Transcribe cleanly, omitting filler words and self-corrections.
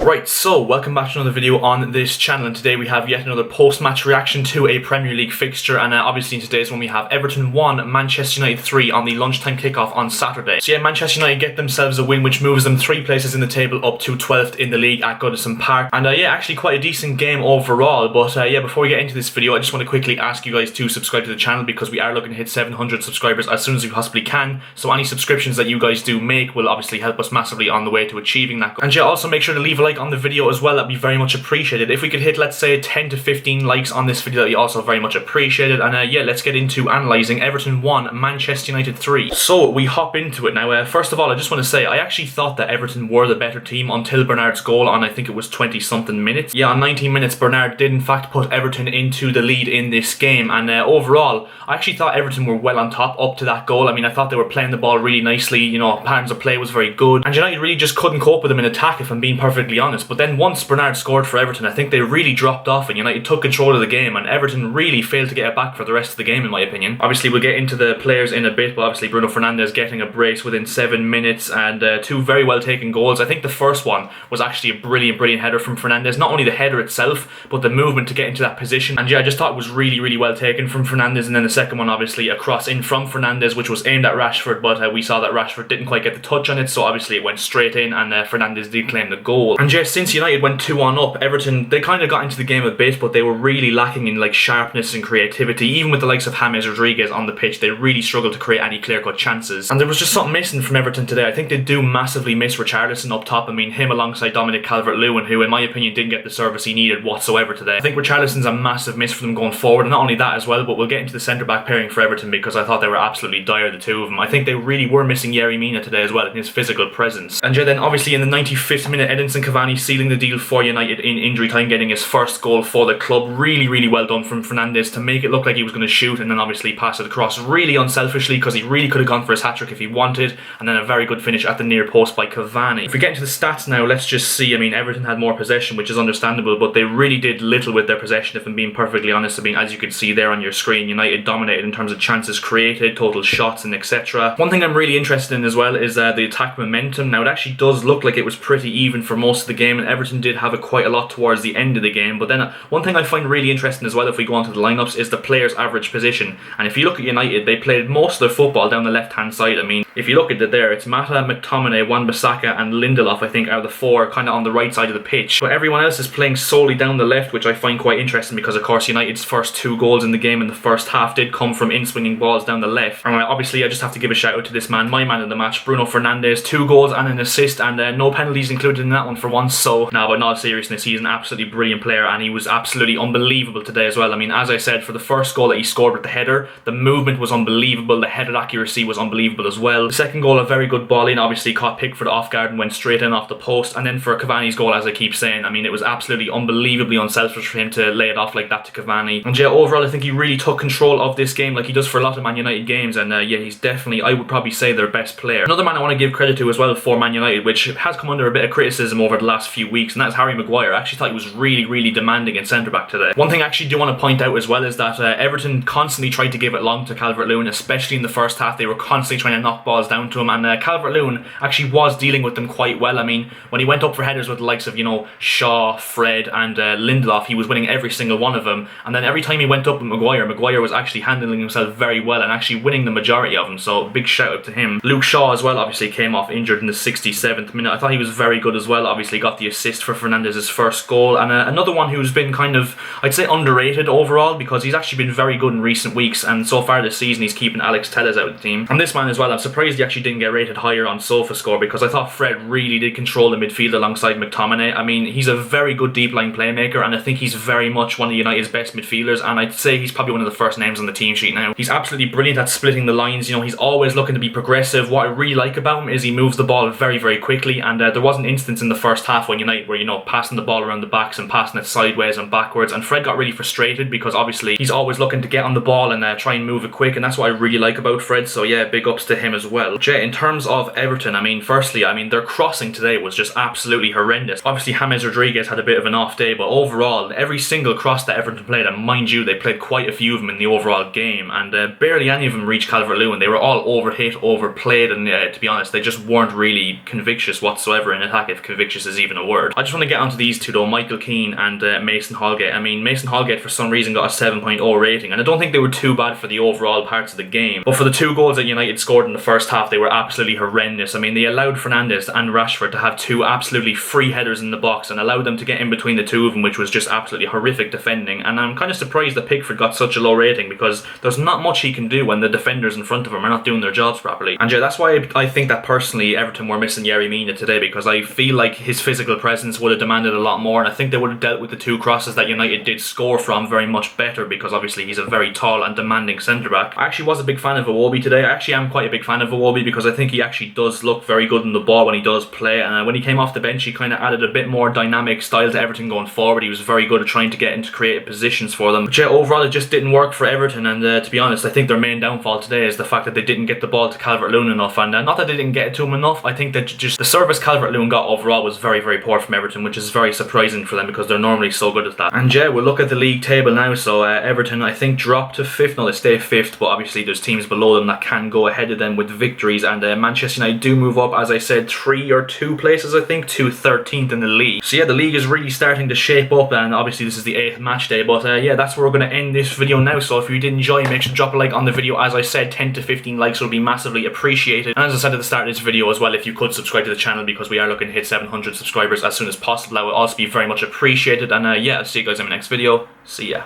Right, so welcome back to another video on this channel, and today we have yet another post-match reaction to a Premier League fixture, and obviously in today's one we have Everton 1, Manchester United 3 on the lunchtime kickoff on Saturday. So yeah, Manchester United get themselves a win which moves them 3 places in the table up to 12th in the league at Goodison Park, and yeah, actually quite a decent game overall. But yeah, before we get into this video, I just want to quickly ask you guys to subscribe to the channel because we are looking to hit 700 subscribers as soon as we possibly can, so any subscriptions that you guys do make will obviously help us massively on the way to achieving that. And yeah, also make sure to leave a like on the video as well, that'd be very much appreciated. If we could hit, let's say, 10 to 15 likes on this video, that'd be also very much appreciated. And yeah, let's get into analysing Everton 1, Manchester United 3. So we hop into it now. First of all, I just want to say, I actually thought that Everton were the better team until Bernard's goal on, I think it was 20 something minutes. Yeah, on 19 minutes, Bernard did in fact put Everton into the lead in this game. And overall, I actually thought Everton were well on top up to that goal. I mean, I thought they were playing the ball really nicely, you know, patterns of play was very good. And United really just couldn't cope with them in attack, if I'm being perfectly honest. But then once Bernard scored for Everton, I think they really dropped off and United took control of the game, and Everton really failed to get it back for the rest of the game in my opinion. Obviously we'll get into the players in a bit, but obviously Bruno Fernandes getting a brace within 7 minutes and 2 very well taken goals. I think the first one was actually a brilliant header from Fernandes. Not only the header itself, but the movement to get into that position. And yeah, I just thought it was really well taken from Fernandes. And then the second one, obviously a cross in from Fernandes, which was aimed at Rashford, but we saw that Rashford didn't quite get the touch on it, so obviously it went straight in, and Fernandes did claim the goal. And yeah, since United went 2-1 up, Everton, they kind of got into the game a bit, but they were really lacking in like sharpness and creativity. Even with the likes of James Rodriguez on the pitch, they really struggled to create any clear-cut chances. And there was just something missing from Everton today. I think they do massively miss Richarlison up top. I mean, him alongside Dominic Calvert-Lewin, who in my opinion didn't get the service he needed whatsoever today. I think Richarlison's a massive miss for them going forward, and not only that as well, but we'll get into the centre-back pairing for Everton because I thought they were absolutely dire, the two of them. I think they really were missing Yerry Mina today as well in his physical presence. And yeah, then obviously in the 95th minute, Edinson Cavani sealing the deal for United in injury time, getting his first goal for the club. Really well done from Fernandes to make it look like he was going to shoot and then obviously pass it across really unselfishly, because he really could have gone for his hat-trick if he wanted, and then a very good finish at the near post by Cavani. If we get into the stats now, let's just see. I mean, Everton had more possession, which is understandable, but they really did little with their possession, if I'm being perfectly honest. I mean, as you can see there on your screen, United dominated in terms of chances created, total shots and etc. One thing I'm really interested in as well is the attack momentum. Now, it actually does look like it was pretty even for most of the game, and Everton did have it quite a lot towards the end of the game. But then one thing I find really interesting as well, if we go on to the lineups, is the players' average position. And if you look at United, they played most of their football down the left-hand side. I mean, if you look at it there, it's Mata, McTominay, Wan-Bissaka and Lindelof, I think, are the 4 kind of on the right side of the pitch. But everyone else is playing solely down the left, which I find quite interesting because, of course, United's first 2 goals in the game in the first half did come from in-swinging balls down the left. And obviously, I just have to give a shout out to this man, my man of the match, Bruno Fernandes. 2 goals and an assist, and no penalties included in that one for once. So, now, but in all seriousness, he's an absolutely brilliant player, and he was absolutely unbelievable today as well. I mean, as I said, for the first goal that he scored with the header, the movement was unbelievable, the headed accuracy was unbelievable as well. The second goal, a very good ball in, obviously caught Pickford off guard and went straight in off the post. And then for Cavani's goal, as I keep saying, I mean, it was absolutely unbelievably unselfish for him to lay it off like that to Cavani. And yeah, overall, I think he really took control of this game like he does for a lot of Man United games, and yeah, he's definitely, I would probably say, their best player. Another man I want to give credit to as well for Man United, which has come under a bit of criticism over the last few weeks, and that's Harry Maguire. I actually thought he was really demanding in centre-back today. One thing I actually do want to point out as well is that Everton constantly tried to give it long to Calvert-Lewin, especially in the first half. They were constantly trying to knock balls down to him, and Calvert-Lewin actually was dealing with them quite well. I mean, when he went up for headers with the likes of, you know, Shaw, Fred and Lindelof, he was winning every single one of them. And then every time he went up with Maguire, Maguire was actually handling himself very well and actually winning the majority of them, so big shout out to him. Luke Shaw as well obviously came off injured in the 67th minute. I thought he was very good as well. Obviously got the assist for Fernandes' first goal, and another one who's been kind of, I'd say, underrated overall, because he's actually been very good in recent weeks, and so far this season he's keeping Alex Telles out of the team. And this man as well, I'm surprised he actually didn't get rated higher on SofaScore, because I thought Fred really did control the midfield alongside McTominay. I mean, he's a very good deep line playmaker, and I think he's very much one of United's best midfielders, and I'd say he's probably one of the first names on the team sheet now. He's absolutely brilliant at splitting the lines. You know, he's always looking to be progressive. What I really like about him is he moves the ball very quickly, and there was an instance in the first half when United were, you know, passing the ball around the backs and passing it sideways and backwards, and Fred got really frustrated because obviously he's always looking to get on the ball and try and move it quick, and that's what I really like about Fred. So yeah, big ups to him as well. Yeah, in terms of Everton, I mean, firstly, I mean, their crossing today was just absolutely horrendous. Obviously James Rodriguez had a bit of an off day, but overall every single cross that Everton played, and mind you, they played quite a few of them in the overall game, and barely any of them reached Calvert-Lewin. They were all overhit, overplayed, and to be honest, they just weren't really convictious whatsoever in attack, if convictious is is even a word. I just want to get onto these two though, Michael Keane and Mason Holgate. I mean, Mason Holgate for some reason got a 7.0 rating, and I don't think they were too bad for the overall parts of the game. But for the 2 goals that United scored in the first half, they were absolutely horrendous. I mean, they allowed Fernandes and Rashford to have 2 absolutely free headers in the box and allowed them to get in between the 2 of them, which was just absolutely horrific defending. And I'm kind of surprised that Pickford got such a low rating, because there's not much he can do when the defenders in front of him are not doing their jobs properly. And yeah, that's why I think that personally Everton were missing Yerry Mina today, because I feel like his physical presence would have demanded a lot more, and I think they would have dealt with the 2 crosses that United did score from very much better, because obviously he's a very tall and demanding centre-back. I actually was a big fan of Iwobi today. I actually am quite a big fan of Iwobi, because I think he actually does look very good in the ball when he does play, and when he came off the bench he kind of added a bit more dynamic style to Everton going forward. He was very good at trying to get into creative positions for them. But yeah, overall it just didn't work for Everton, and to be honest, I think their main downfall today is the fact that they didn't get the ball to Calvert-Lewin enough, and not that they didn't get it to him enough, I think that just the service Calvert-Lewin got overall was very, very poor from Everton, which is very surprising for them because they're normally so good at that. And yeah, we'll look at the league table now. So Everton, I think, dropped to 5th. No, they stay 5th, but obviously there's teams below them that can go ahead of them with victories, and Manchester United do move up, as I said, 3 or 2 places, I think, to 13th in the league. So yeah, the league is really starting to shape up, and obviously this is the 8th match day, but yeah, that's where we're going to end this video now. So if you did enjoy, make sure to drop a like on the video. As I said, 10 to 15 likes will be massively appreciated, and as I said at the start of this video as well, if you could subscribe to the channel, because we are looking to hit 700 subscribers as soon as possible, that would also be very much appreciated. And yeah, I'll see you guys in my next video. See ya.